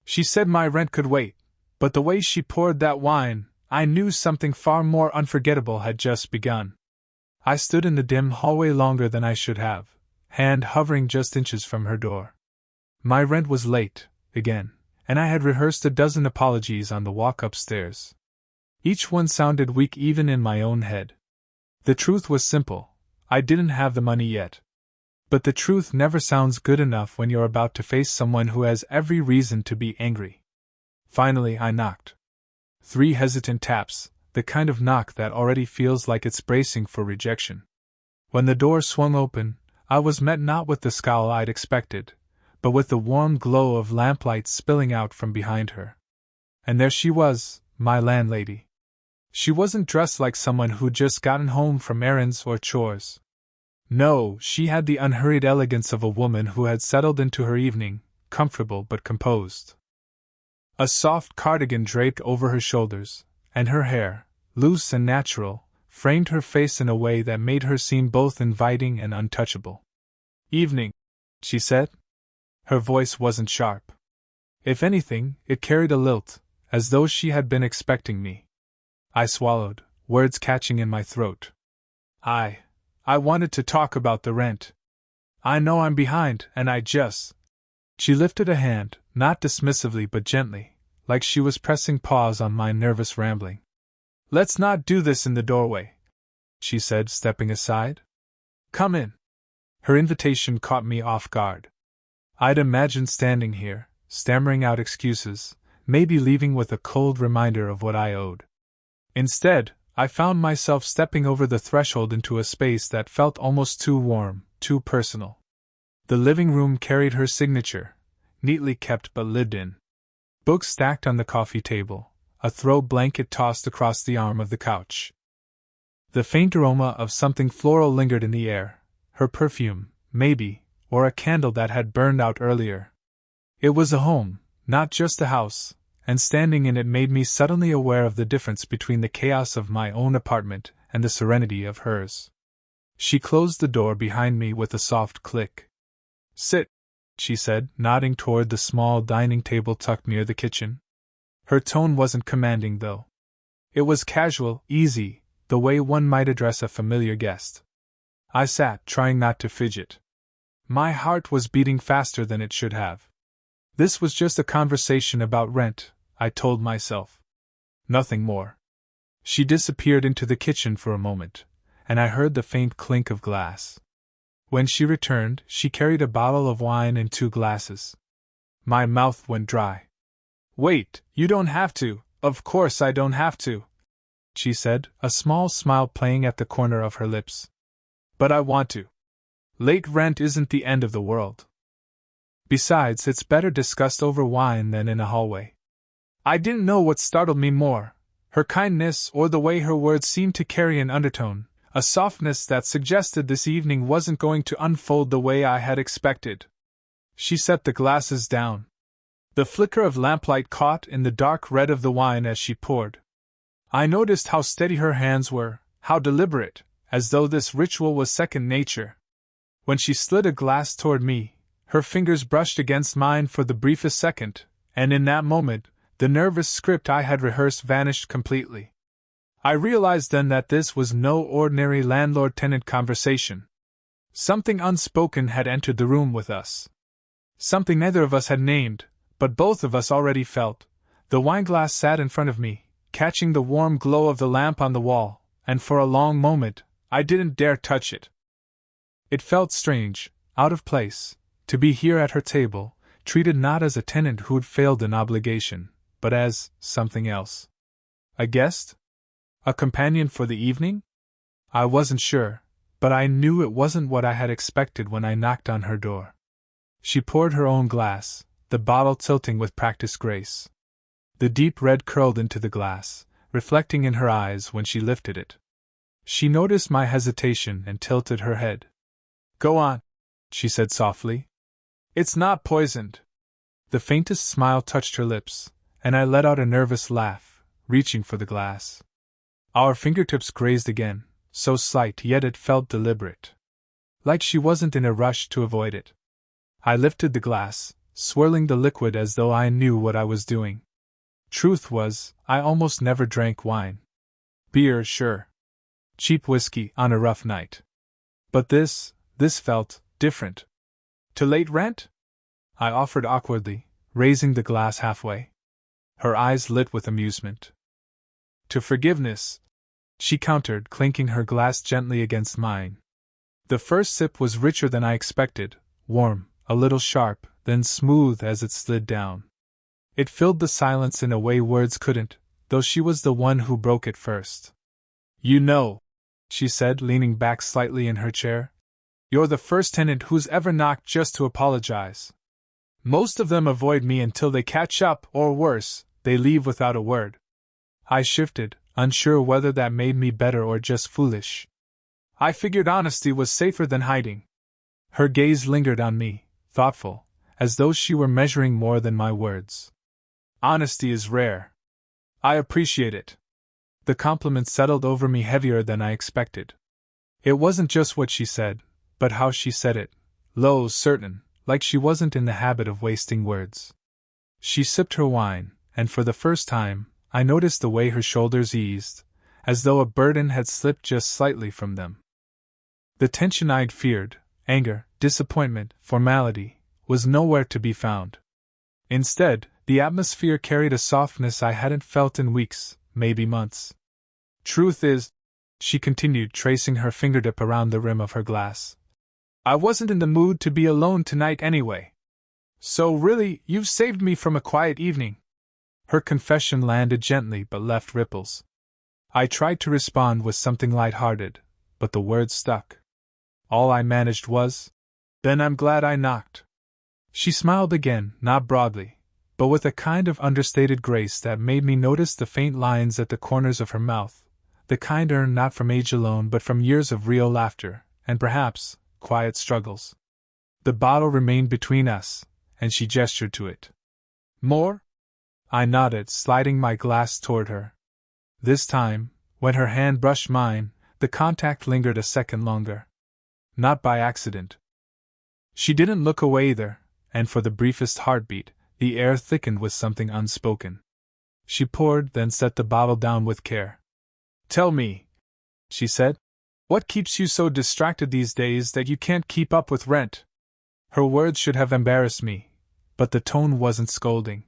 She said my rent could wait, but the way she poured that wine, I knew something far more unforgettable had just begun. I stood in the dim hallway longer than I should have, hand hovering just inches from her door. My rent was late, again, and I had rehearsed a dozen apologies on the walk upstairs. Each one sounded weak even in my own head. The truth was simple: I didn't have the money yet. But the truth never sounds good enough when you're about to face someone who has every reason to be angry. Finally, I knocked. 3 hesitant taps, the kind of knock that already feels like it's bracing for rejection. When the door swung open, I was met not with the scowl I'd expected, but with the warm glow of lamplight spilling out from behind her. And there she was, my landlady. She wasn't dressed like someone who'd just gotten home from errands or chores. No, she had the unhurried elegance of a woman who had settled into her evening, comfortable but composed. A soft cardigan draped over her shoulders, and her hair, loose and natural, framed her face in a way that made her seem both inviting and untouchable. "Evening," she said. Her voice wasn't sharp. If anything, it carried a lilt, as though she had been expecting me. I swallowed, words catching in my throat. I wanted to talk about the rent. I know I'm behind, and I just... She lifted a hand, not dismissively but gently, like she was pressing pause on my nervous rambling. "Let's not do this in the doorway," she said, stepping aside. "Come in." Her invitation caught me off guard. I'd imagined standing here, stammering out excuses, maybe leaving with a cold reminder of what I owed. Instead, I found myself stepping over the threshold into a space that felt almost too warm, too personal. The living room carried her signature, neatly kept but lived in. Books stacked on the coffee table, a throw blanket tossed across the arm of the couch. The faint aroma of something floral lingered in the air, her perfume, maybe, or a candle that had burned out earlier. It was a home, not just a house, and standing in it made me suddenly aware of the difference between the chaos of my own apartment and the serenity of hers. She closed the door behind me with a soft click. "Sit," she said, nodding toward the small dining table tucked near the kitchen. Her tone wasn't commanding, though. It was casual, easy, the way one might address a familiar guest. I sat, trying not to fidget. My heart was beating faster than it should have. This was just a conversation about rent, I told myself. Nothing more. She disappeared into the kitchen for a moment, and I heard the faint clink of glass. When she returned, she carried a bottle of wine and 2 glasses. My mouth went dry. "Wait, you don't have to, of course I don't have to," she said, a small smile playing at the corner of her lips. "But I want to. Late rent isn't the end of the world. Besides, it's better discussed over wine than in a hallway." I didn't know what startled me more, her kindness or the way her words seemed to carry an undertone, a softness that suggested this evening wasn't going to unfold the way I had expected. She set the glasses down. The flicker of lamplight caught in the dark red of the wine as she poured. I noticed how steady her hands were, how deliberate, as though this ritual was second nature. When she slid a glass toward me, her fingers brushed against mine for the briefest second, and in that moment, the nervous script I had rehearsed vanished completely. I realized then that this was no ordinary landlord-tenant conversation. Something unspoken had entered the room with us. Something neither of us had named, but both of us already felt. The wineglass sat in front of me, catching the warm glow of the lamp on the wall, and for a long moment, I didn't dare touch it. It felt strange, out of place, to be here at her table, treated not as a tenant who'd failed an obligation, but as something else. A guest? A companion for the evening? I wasn't sure, but I knew it wasn't what I had expected when I knocked on her door. She poured her own glass, the bottle tilting with practiced grace. The deep red curled into the glass, reflecting in her eyes when she lifted it. She noticed my hesitation and tilted her head. "Go on," she said softly. "It's not poisoned." The faintest smile touched her lips, and I let out a nervous laugh, reaching for the glass. Our fingertips grazed again, so slight yet it felt deliberate. Like she wasn't in a rush to avoid it. I lifted the glass, swirling the liquid as though I knew what I was doing. Truth was, I almost never drank wine. Beer, sure. Cheap whiskey on a rough night. But this felt different. To late rent? I offered awkwardly, raising the glass halfway. Her eyes lit with amusement. To forgiveness, she countered, clinking her glass gently against mine. The first sip was richer than I expected, warm, a little sharp, then smooth as it slid down. It filled the silence in a way words couldn't, though she was the one who broke it first. You know, she said, leaning back slightly in her chair, you're the first tenant who's ever knocked just to apologize. Most of them avoid me until they catch up, or worse, they leave without a word. I shifted, unsure whether that made me better or just foolish. I figured honesty was safer than hiding. Her gaze lingered on me, thoughtful, as though she were measuring more than my words. Honesty is rare. I appreciate it. The compliment settled over me heavier than I expected. It wasn't just what she said, but how she said it, low, certain, like she wasn't in the habit of wasting words. She sipped her wine, and for the first time, I noticed the way her shoulders eased, as though a burden had slipped just slightly from them. The tension I'd feared, anger, disappointment, formality, was nowhere to be found. Instead, the atmosphere carried a softness I hadn't felt in weeks, maybe months. Truth is, she continued, tracing her fingertip around the rim of her glass, I wasn't in the mood to be alone tonight anyway. So really, you've saved me from a quiet evening. Her confession landed gently but left ripples. I tried to respond with something light-hearted, but the words stuck. All I managed was, then I'm glad I knocked. She smiled again, not broadly, but with a kind of understated grace that made me notice the faint lines at the corners of her mouth, the kind earned not from age alone but from years of real laughter, and perhaps, quiet struggles. The bottle remained between us, and she gestured to it. More? I nodded, sliding my glass toward her. This time, when her hand brushed mine, the contact lingered a second longer. Not by accident. She didn't look away either, and for the briefest heartbeat, the air thickened with something unspoken. She poured, then set the bottle down with care. Tell me, she said, what keeps you so distracted these days that you can't keep up with rent? Her words should have embarrassed me, but the tone wasn't scolding.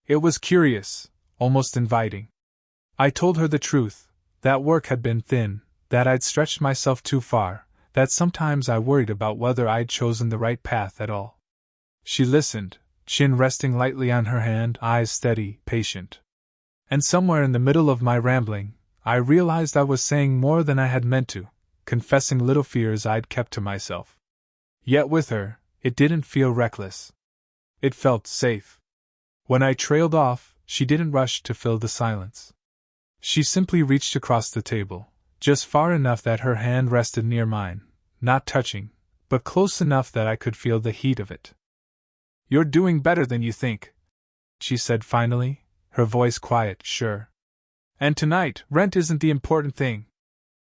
It was curious, almost inviting. I told her the truth, that work had been thin, that I'd stretched myself too far, that sometimes I worried about whether I'd chosen the right path at all. She listened, chin resting lightly on her hand, eyes steady, patient. And somewhere in the middle of my rambling, I realized I was saying more than I had meant to, confessing little fears I'd kept to myself. Yet with her, it didn't feel reckless. It felt safe. When I trailed off, she didn't rush to fill the silence. She simply reached across the table, just far enough that her hand rested near mine, not touching, but close enough that I could feel the heat of it. You're doing better than you think, she said finally, her voice quiet, sure. And tonight, rent isn't the important thing.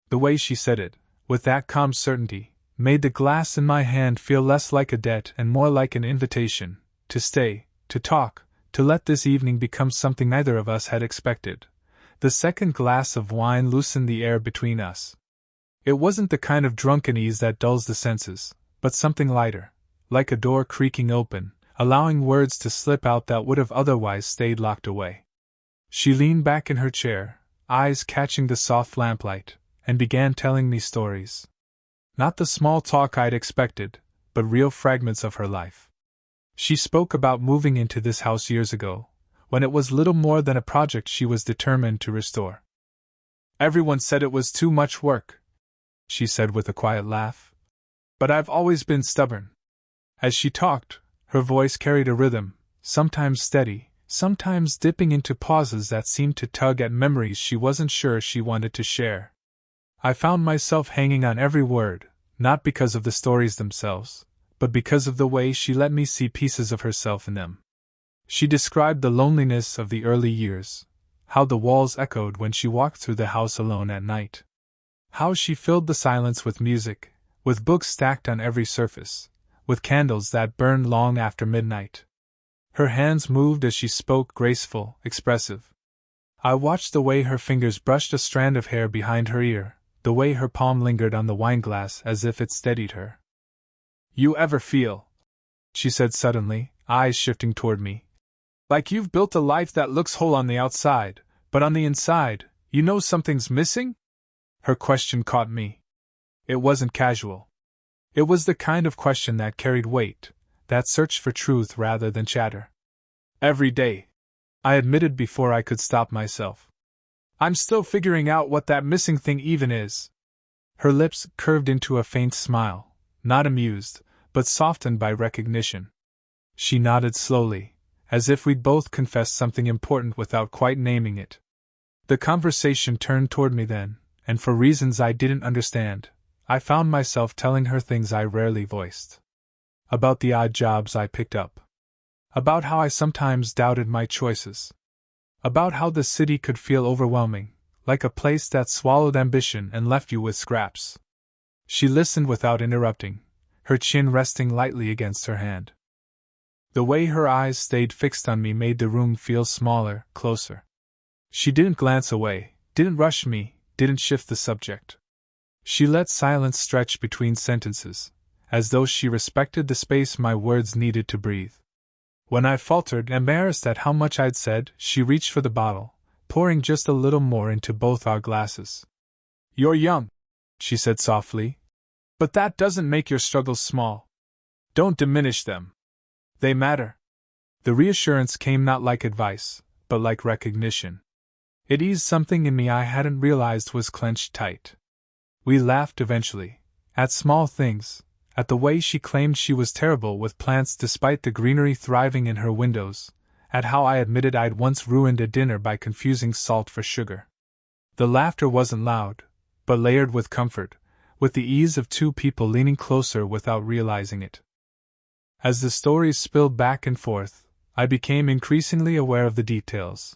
The way she said it, with that calm certainty, made the glass in my hand feel less like a debt and more like an invitation, to stay, to talk, to let this evening become something neither of us had expected. The second glass of wine loosened the air between us. It wasn't the kind of drunken ease that dulls the senses, but something lighter, like a door creaking open, allowing words to slip out that would have otherwise stayed locked away. She leaned back in her chair, eyes catching the soft lamplight, and began telling me stories. Not the small talk I'd expected, but real fragments of her life. She spoke about moving into this house years ago, when it was little more than a project she was determined to restore. Everyone said it was too much work, she said with a quiet laugh. But I've always been stubborn. As she talked, her voice carried a rhythm, sometimes steady, sometimes dipping into pauses that seemed to tug at memories she wasn't sure she wanted to share. I found myself hanging on every word, not because of the stories themselves, but because of the way she let me see pieces of herself in them. She described the loneliness of the early years, how the walls echoed when she walked through the house alone at night. How she filled the silence with music, with books stacked on every surface, with candles that burned long after midnight, Her hands moved as she spoke, graceful, expressive. I watched the way her fingers brushed a strand of hair behind her ear, the way her palm lingered on the wineglass as if it steadied her. "You ever feel," she said suddenly, eyes shifting toward me, "like you've built a life that looks whole on the outside, but on the inside, you know something's missing?" Her question caught me. It wasn't casual. It was the kind of question that carried weight, that searched for truth rather than chatter. "Every day," I admitted before I could stop myself. "I'm still figuring out what that missing thing even is." Her lips curved into a faint smile, not amused, but softened by recognition. She nodded slowly, as if we'd both confessed something important without quite naming it. The conversation turned toward me then, and for reasons I didn't understand, I found myself telling her things I rarely voiced. About the odd jobs I picked up. About how I sometimes doubted my choices. About how the city could feel overwhelming, like a place that swallowed ambition and left you with scraps. She listened without interrupting, her chin resting lightly against her hand. The way her eyes stayed fixed on me made the room feel smaller, closer. She didn't glance away, didn't rush me, didn't shift the subject. She let silence stretch between sentences, as though she respected the space my words needed to breathe. When I faltered, embarrassed at how much I'd said, she reached for the bottle, pouring just a little more into both our glasses. "You're young," she said softly, "but that doesn't make your struggles small. Don't diminish them. They matter." The reassurance came not like advice, but like recognition. It eased something in me I hadn't realized was clenched tight. We laughed eventually, at small things, at the way she claimed she was terrible with plants despite the greenery thriving in her windows, at how I admitted I'd once ruined a dinner by confusing salt for sugar. The laughter wasn't loud, but layered with comfort, with the ease of two people leaning closer without realizing it. As the stories spilled back and forth, I became increasingly aware of the details.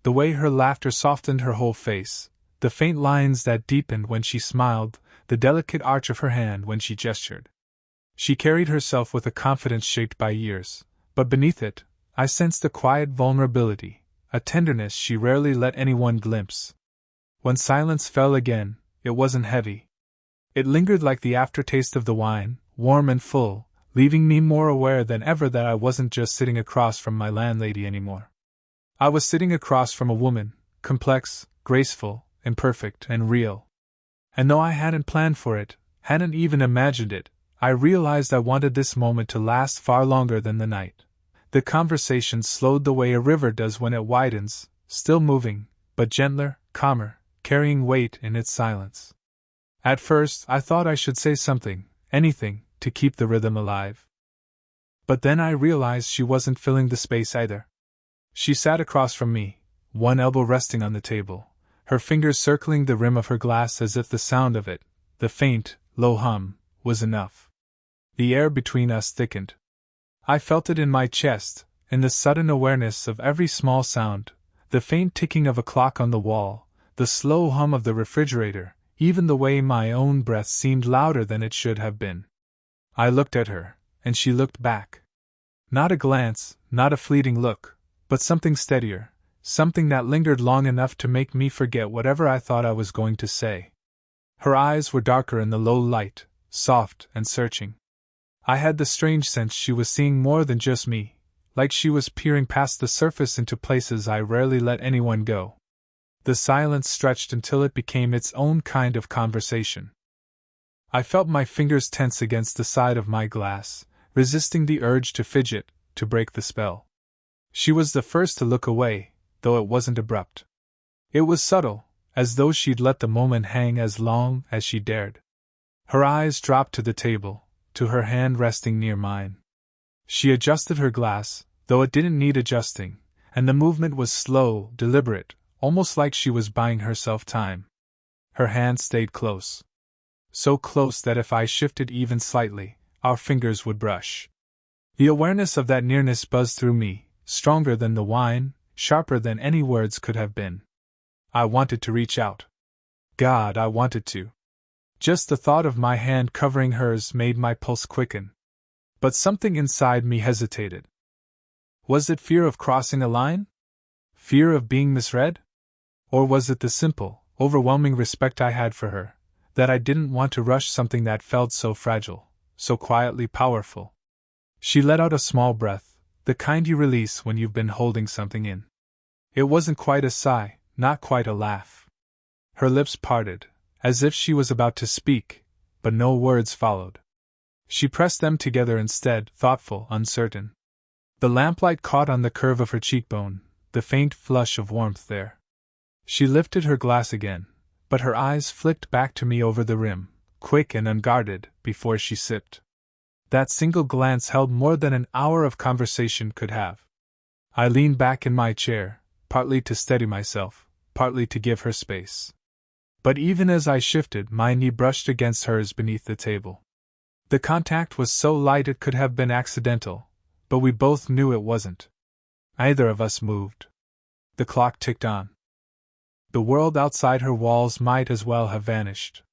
The way her laughter softened her whole face, the faint lines that deepened when she smiled, the delicate arch of her hand when she gestured. She carried herself with a confidence shaped by years, but beneath it, I sensed a quiet vulnerability, a tenderness she rarely let anyone glimpse. When silence fell again, it wasn't heavy. It lingered like the aftertaste of the wine, warm and full, leaving me more aware than ever that I wasn't just sitting across from my landlady anymore. I was sitting across from a woman, complex, graceful, imperfect, and real. And though I hadn't planned for it, hadn't even imagined it, I realized I wanted this moment to last far longer than the night. The conversation slowed the way a river does when it widens, still moving, but gentler, calmer, carrying weight in its silence. At first, I thought I should say something, anything, to keep the rhythm alive. But then I realized she wasn't filling the space either. She sat across from me, one elbow resting on the table, her fingers circling the rim of her glass as if the sound of it, the faint, low hum, was enough. The air between us thickened. I felt it in my chest, in the sudden awareness of every small sound, the faint ticking of a clock on the wall, the slow hum of the refrigerator, even the way my own breath seemed louder than it should have been. I looked at her, and she looked back. Not a glance, not a fleeting look, but something steadier, something that lingered long enough to make me forget whatever I thought I was going to say. Her eyes were darker in the low light, soft and searching. I had the strange sense she was seeing more than just me, like she was peering past the surface into places I rarely let anyone go. The silence stretched until it became its own kind of conversation. I felt my fingers tense against the side of my glass, resisting the urge to fidget, to break the spell. She was the first to look away, though it wasn't abrupt. It was subtle, as though she'd let the moment hang as long as she dared. Her eyes dropped to the table, to her hand resting near mine. She adjusted her glass, though it didn't need adjusting, and the movement was slow, deliberate, almost like she was buying herself time. Her hand stayed close. So close that if I shifted even slightly, our fingers would brush. The awareness of that nearness buzzed through me, stronger than the wine, sharper than any words could have been. I wanted to reach out. God, I wanted to. Just the thought of my hand covering hers made my pulse quicken. But something inside me hesitated. Was it fear of crossing a line? Fear of being misread? Or was it the simple, overwhelming respect I had for her, that I didn't want to rush something that felt so fragile, so quietly powerful? She let out a small breath, the kind you release when you've been holding something in. It wasn't quite a sigh, not quite a laugh. Her lips parted, as if she was about to speak, but no words followed. She pressed them together instead, thoughtful, uncertain. The lamplight caught on the curve of her cheekbone, the faint flush of warmth there. She lifted her glass again, but her eyes flicked back to me over the rim, quick and unguarded, before she sipped. That single glance held more than an hour of conversation could have. I leaned back in my chair, partly to steady myself, partly to give her space. But even as I shifted, my knee brushed against hers beneath the table. The contact was so light it could have been accidental, but we both knew it wasn't. Neither of us moved. The clock ticked on. The world outside her walls might as well have vanished.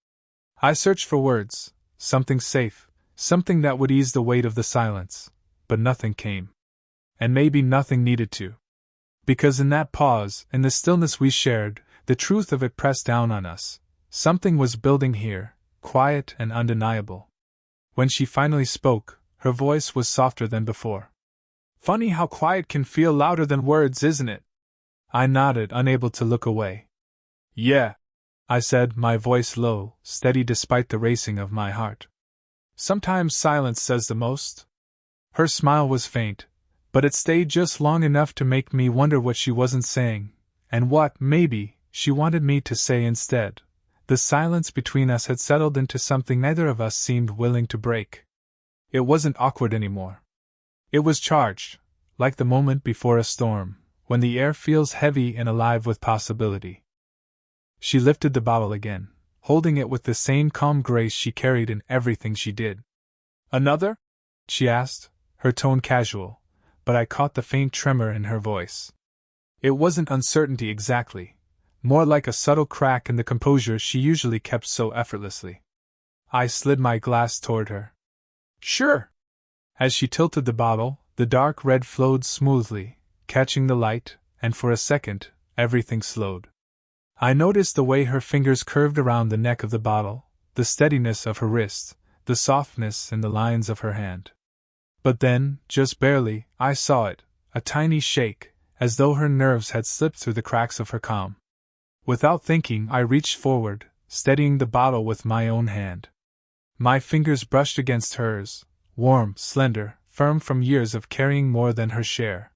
I searched for words, something safe, something that would ease the weight of the silence, but nothing came. And maybe nothing needed to. Because in that pause, in the stillness we shared, the truth of it pressed down on us. Something was building here, quiet and undeniable. When she finally spoke, her voice was softer than before. Funny how quiet can feel louder than words, isn't it? I nodded, unable to look away. Yeah, I said, my voice low, steady despite the racing of my heart. Sometimes silence says the most. Her smile was faint, but it stayed just long enough to make me wonder what she wasn't saying, and what, maybe, she wanted me to say instead. The silence between us had settled into something neither of us seemed willing to break. It wasn't awkward anymore. It was charged, like the moment before a storm, when the air feels heavy and alive with possibility. She lifted the bottle again, holding it with the same calm grace she carried in everything she did. Another? She asked, her tone casual, but I caught the faint tremor in her voice. It wasn't uncertainty exactly, more like a subtle crack in the composure she usually kept so effortlessly. I slid my glass toward her. Sure. As she tilted the bottle, the dark red flowed smoothly, catching the light, and for a second, everything slowed. I noticed the way her fingers curved around the neck of the bottle, the steadiness of her wrist, the softness in the lines of her hand. But then, just barely, I saw it, a tiny shake, as though her nerves had slipped through the cracks of her calm. Without thinking, I reached forward, steadying the bottle with my own hand. My fingers brushed against hers, warm, slender, firm from years of carrying more than her share.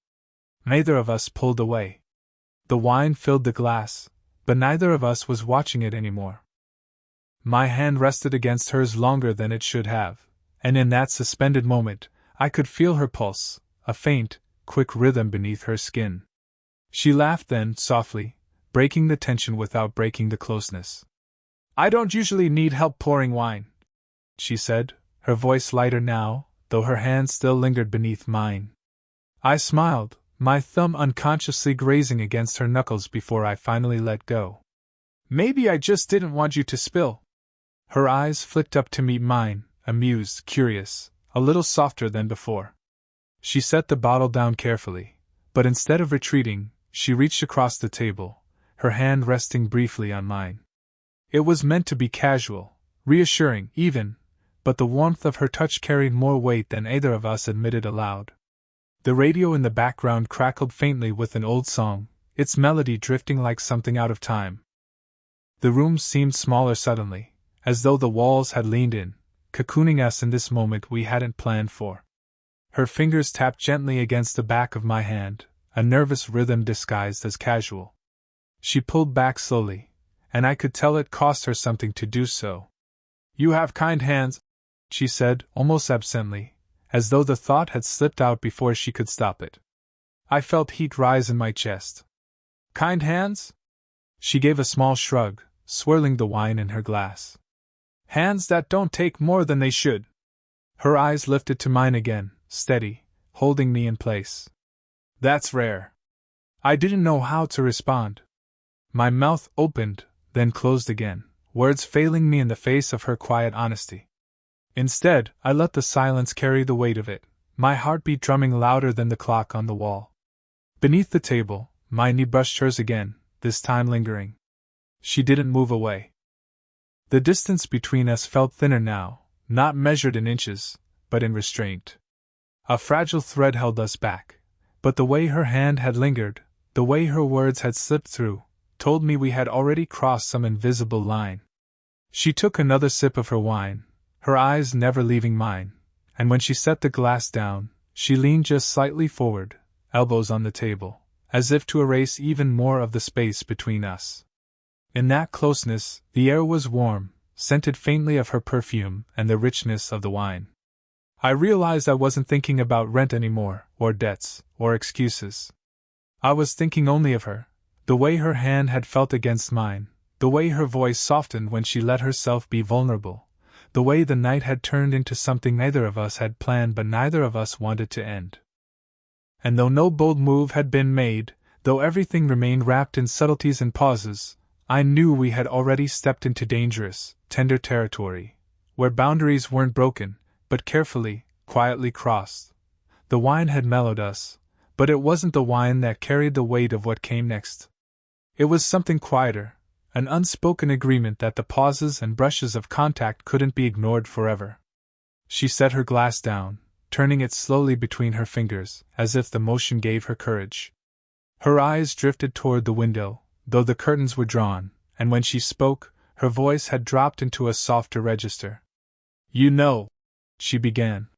Neither of us pulled away. The wine filled the glass, but neither of us was watching it anymore. My hand rested against hers longer than it should have, and in that suspended moment, I could feel her pulse, a faint, quick rhythm beneath her skin. She laughed then, softly, breaking the tension without breaking the closeness. I don't usually need help pouring wine, she said, her voice lighter now, though her hand still lingered beneath mine. I smiled, my thumb unconsciously grazing against her knuckles before I finally let go. Maybe I just didn't want you to spill. Her eyes flicked up to meet mine, amused, curious, a little softer than before. She set the bottle down carefully, but instead of retreating, she reached across the table, her hand resting briefly on mine. It was meant to be casual, reassuring, even, but the warmth of her touch carried more weight than either of us admitted aloud. The radio in the background crackled faintly with an old song, its melody drifting like something out of time. The room seemed smaller suddenly, as though the walls had leaned in, cocooning us in this moment we hadn't planned for. Her fingers tapped gently against the back of my hand, a nervous rhythm disguised as casual. She pulled back slowly, and I could tell it cost her something to do so. You have kind hands, she said, almost absently, as though the thought had slipped out before she could stop it. I felt heat rise in my chest. Kind hands? She gave a small shrug, swirling the wine in her glass. Hands that don't take more than they should. Her eyes lifted to mine again, steady, holding me in place. That's rare. I didn't know how to respond. My mouth opened, then closed again, words failing me in the face of her quiet honesty. Instead, I let the silence carry the weight of it, my heartbeat drumming louder than the clock on the wall. Beneath the table, my knee brushed hers again, this time lingering. She didn't move away. The distance between us felt thinner now, not measured in inches, but in restraint. A fragile thread held us back, but the way her hand had lingered, the way her words had slipped through, told me we had already crossed some invisible line. She took another sip of her wine, her eyes never leaving mine, and when she set the glass down, she leaned just slightly forward, elbows on the table, as if to erase even more of the space between us. In that closeness, the air was warm, scented faintly of her perfume and the richness of the wine. I realized I wasn't thinking about rent anymore, or debts, or excuses. I was thinking only of her, the way her hand had felt against mine, the way her voice softened when she let herself be vulnerable, the way the night had turned into something neither of us had planned but neither of us wanted to end. And though no bold move had been made, though everything remained wrapped in subtleties and pauses, I knew we had already stepped into dangerous, tender territory, where boundaries weren't broken, but carefully, quietly crossed. The wine had mellowed us, but it wasn't the wine that carried the weight of what came next. It was something quieter, an unspoken agreement that the pauses and brushes of contact couldn't be ignored forever. She set her glass down, turning it slowly between her fingers, as if the motion gave her courage. Her eyes drifted toward the window, though the curtains were drawn, and when she spoke, her voice had dropped into a softer register. "You know," she began,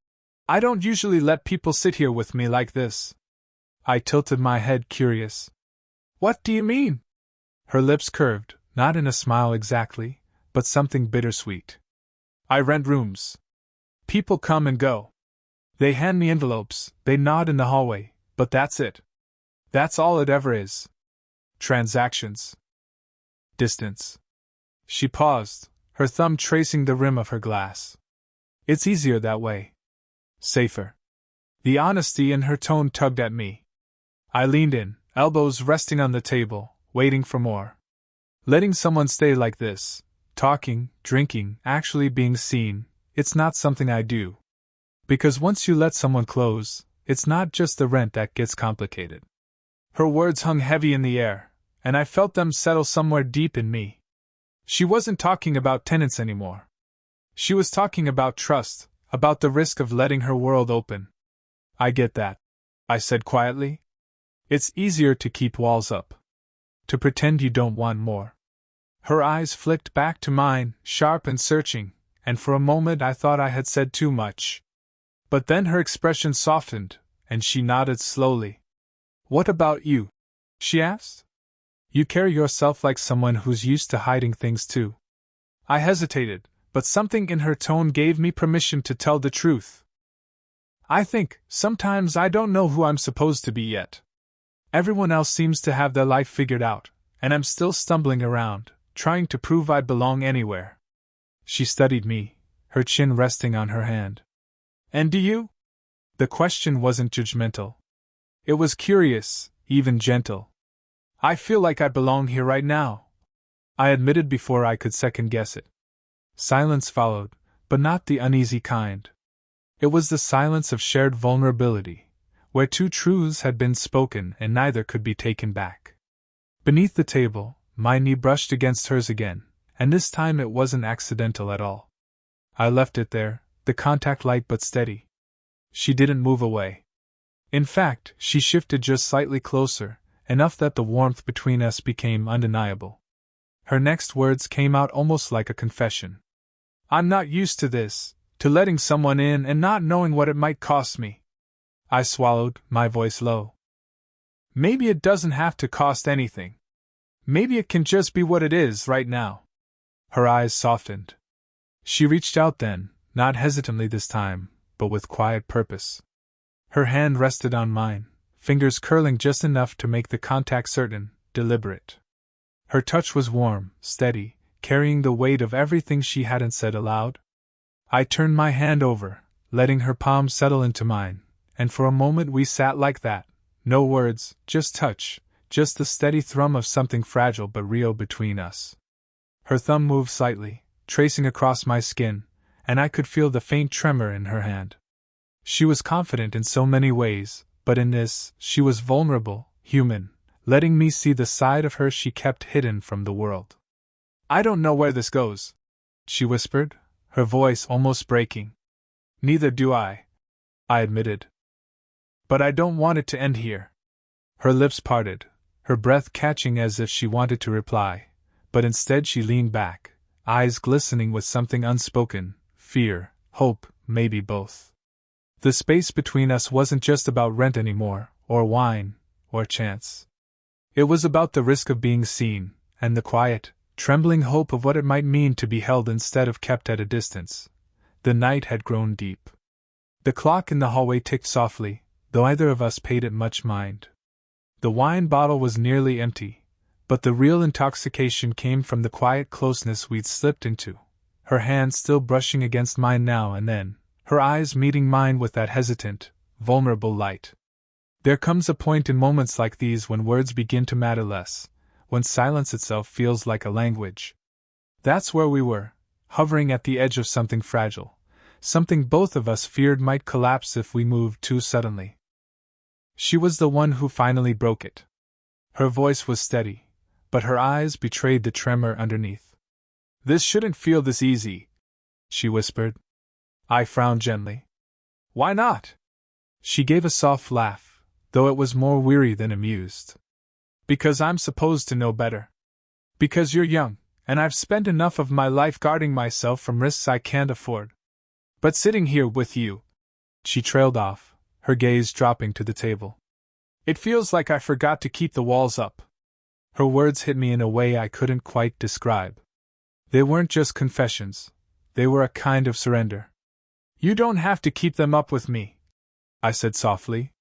"I don't usually let people sit here with me like this." I tilted my head, curious. "What do you mean?" Her lips curved, not in a smile exactly, but something bittersweet. "I rent rooms. People come and go. They hand me envelopes, they nod in the hallway, but that's it. That's all it ever is. Transactions. Distance." She paused, her thumb tracing the rim of her glass. "It's easier that way. Safer." The honesty in her tone tugged at me. I leaned in, elbows resting on the table, waiting for more. Letting someone stay like this, talking, drinking, actually being seen, it's not something I do. Because once you let someone close, it's not just the rent that gets complicated. Her words hung heavy in the air, and I felt them settle somewhere deep in me. She wasn't talking about tenants anymore. She was talking about trust, about the risk of letting her world open. "I get that," I said quietly. "It's easier to keep walls up. To pretend you don't want more." Her eyes flicked back to mine, sharp and searching, and for a moment I thought I had said too much. But then her expression softened, and she nodded slowly. "What about you?" she asked. "You carry yourself like someone who's used to hiding things too." I hesitated, but something in her tone gave me permission to tell the truth. "I think, sometimes I don't know who I'm supposed to be yet. Everyone else seems to have their life figured out, and I'm still stumbling around, trying to prove I belong anywhere." She studied me, her chin resting on her hand. "And do you?" The question wasn't judgmental. It was curious, even gentle. "I feel like I belong here right now," I admitted before I could second-guess it. Silence followed, but not the uneasy kind. It was the silence of shared vulnerability, where two truths had been spoken and neither could be taken back. Beneath the table, my knee brushed against hers again, and this time it wasn't accidental at all. I left it there, the contact light but steady. She didn't move away. In fact, she shifted just slightly closer, enough that the warmth between us became undeniable. Her next words came out almost like a confession. "I'm not used to this, to letting someone in and not knowing what it might cost me." I swallowed, my voice low. "Maybe it doesn't have to cost anything. Maybe it can just be what it is right now." Her eyes softened. She reached out then, not hesitantly this time, but with quiet purpose. Her hand rested on mine, fingers curling just enough to make the contact certain, deliberate. Her touch was warm, steady, carrying the weight of everything she hadn't said aloud. I turned my hand over, letting her palm settle into mine, and for a moment we sat like that, no words, just touch, just the steady thrum of something fragile but real between us. Her thumb moved slightly, tracing across my skin, and I could feel the faint tremor in her hand. She was confident in so many ways, but in this, she was vulnerable, human, letting me see the side of her she kept hidden from the world. "I don't know where this goes," she whispered, her voice almost breaking. "Neither do I admitted. "But I don't want it to end here." Her lips parted, her breath catching as if she wanted to reply, but instead she leaned back, eyes glistening with something unspoken, fear, hope, maybe both. The space between us wasn't just about rent anymore, or wine, or chance. It was about the risk of being seen, and the quiet, trembling hope of what it might mean to be held instead of kept at a distance. The night had grown deep. The clock in the hallway ticked softly, though neither of us paid it much mind. The wine bottle was nearly empty, but the real intoxication came from the quiet closeness we'd slipped into, her hand still brushing against mine now and then, her eyes meeting mine with that hesitant, vulnerable light. There comes a point in moments like these when words begin to matter less, when silence itself feels like a language. That's where we were, hovering at the edge of something fragile, something both of us feared might collapse if we moved too suddenly. She was the one who finally broke it. Her voice was steady, but her eyes betrayed the tremor underneath. "This shouldn't feel this easy," she whispered. I frowned gently. "Why not?" She gave a soft laugh, though it was more weary than amused. "Because I'm supposed to know better. Because you're young, and I've spent enough of my life guarding myself from risks I can't afford. But sitting here with you," she trailed off, her gaze dropping to the table, "it feels like I forgot to keep the walls up." Her words hit me in a way I couldn't quite describe. They weren't just confessions, they were a kind of surrender. "You don't have to keep them up with me," I said softly.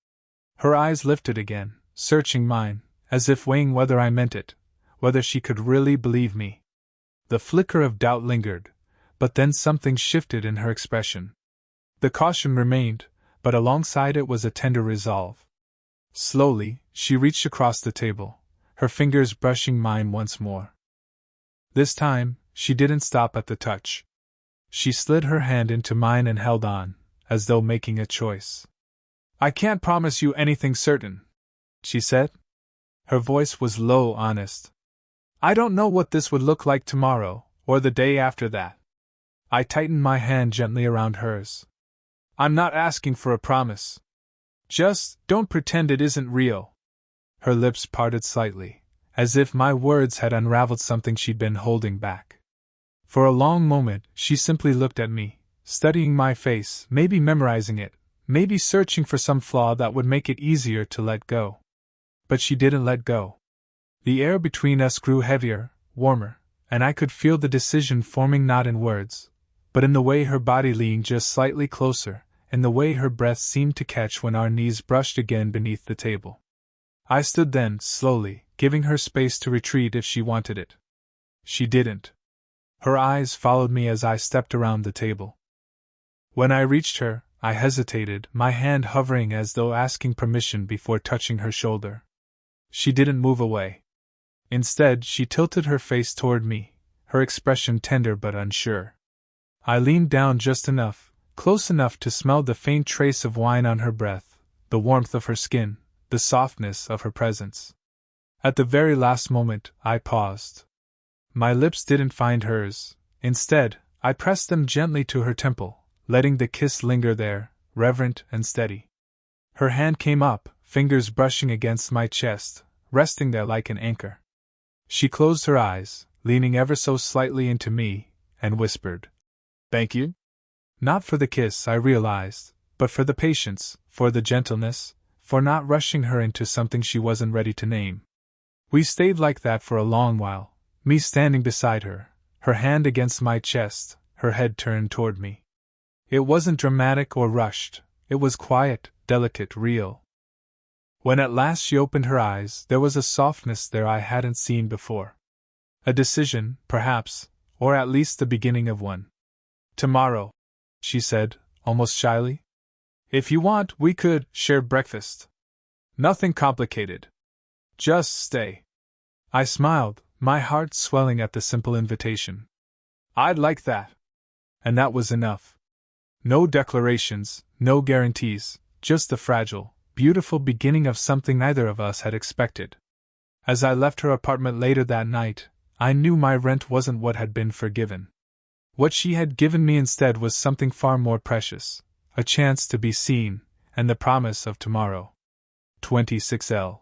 Her eyes lifted again, searching mine, as if weighing whether I meant it, whether she could really believe me. The flicker of doubt lingered, but then something shifted in her expression. The caution remained, but alongside it was a tender resolve. Slowly, she reached across the table, her fingers brushing mine once more. This time, she didn't stop at the touch. She slid her hand into mine and held on, as though making a choice. "I can't promise you anything certain," she said. Her voice was low, honest. "I don't know what this would look like tomorrow, or the day after that." I tightened my hand gently around hers. "I'm not asking for a promise. Just don't pretend it isn't real." Her lips parted slightly, as if my words had unraveled something she'd been holding back. For a long moment, she simply looked at me, studying my face, maybe memorizing it, maybe searching for some flaw that would make it easier to let go. But she didn't let go. The air between us grew heavier, warmer, and I could feel the decision forming not in words, but in the way her body leaned just slightly closer, in the way her breath seemed to catch when our knees brushed again beneath the table. I stood then, slowly, giving her space to retreat if she wanted it. She didn't. Her eyes followed me as I stepped around the table. When I reached her, I hesitated, my hand hovering as though asking permission before touching her shoulder. She didn't move away. Instead, she tilted her face toward me, her expression tender but unsure. I leaned down just enough, close enough to smell the faint trace of wine on her breath, the warmth of her skin, the softness of her presence. At the very last moment, I paused. My lips didn't find hers. Instead, I pressed them gently to her temple, letting the kiss linger there, reverent and steady. Her hand came up, fingers brushing against my chest, resting there like an anchor. She closed her eyes, leaning ever so slightly into me, and whispered, "Thank you?" Not for the kiss, I realized, but for the patience, for the gentleness, for not rushing her into something she wasn't ready to name. We stayed like that for a long while, me standing beside her, her hand against my chest, her head turned toward me. It wasn't dramatic or rushed, it was quiet, delicate, real. When at last she opened her eyes, there was a softness there I hadn't seen before. A decision, perhaps, or at least the beginning of one. "Tomorrow," she said, almost shyly. "If you want, we could share breakfast. Nothing complicated. Just stay." I smiled, my heart swelling at the simple invitation. "I'd like that." And that was enough. No declarations, no guarantees, just the fragile, beautiful beginning of something neither of us had expected. As I left her apartment later that night, I knew my rent wasn't what had been forgiven. What she had given me instead was something far more precious, a chance to be seen, and the promise of tomorrow. 26L